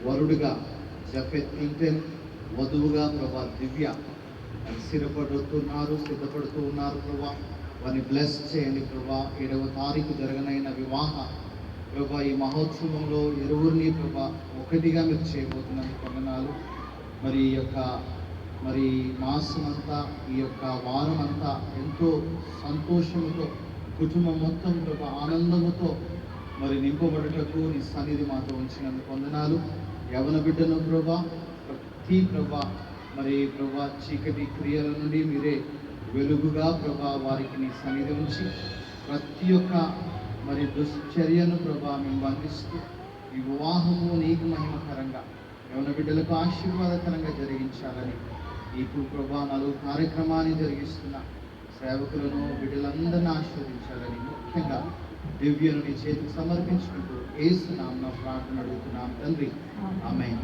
వరుడుగా జఫెత్ Clinton, వధువుగా ప్రభా దివ్య సిద్ధపడుతూ ఉన్నారు ప్రభా. వారిని బ్లెస్ చేయండి ప్రభా. 7వ తారీఖు జరగనైన వివాహ ప్రభా ఈ మహోత్సవంలో ఇరువురిని ప్రభా ఒకటిగా మీరు చేయబోతున్నందుకు వందనాలు. మరి ఈ యొక్క మాసమంతా, ఈ యొక్క వారం అంతా ఎంతో సంతోషముతో కుటుంబం మొత్తం ప్రభా ఆనందముతో మరి నింపబడుటకు నీ సన్నిధి మాతో ఉంచినందుకు వందనాలు. యవన బిడ్డను ప్రభా ప్రతి ప్రభా చీకటి క్రియల నుండి మీరే వెలుగుగా ప్రభా వారికి నీ సన్నిధి ఉంచి ప్రతి ఒక్క దుశ్చర్యను ప్రభా మేము బంధిస్తూ ఈ వివాహము నీకు మహిమకరంగా యవన బిడ్డలకు ఆశీర్వాదకరంగా జరిగించాలని నీకు ప్రభా 4 కార్యక్రమాన్ని జరిగిస్తున్న సేవకులను బిడ్డలందరినీ ఆశీర్వదించాలని ముఖ్యంగా దివ్యను నీ చేతికి సమర్పించుకుంటూ యేసు నామమున ప్రార్థన అడుగుతున్నాం తండ్రి. ఆమేన్.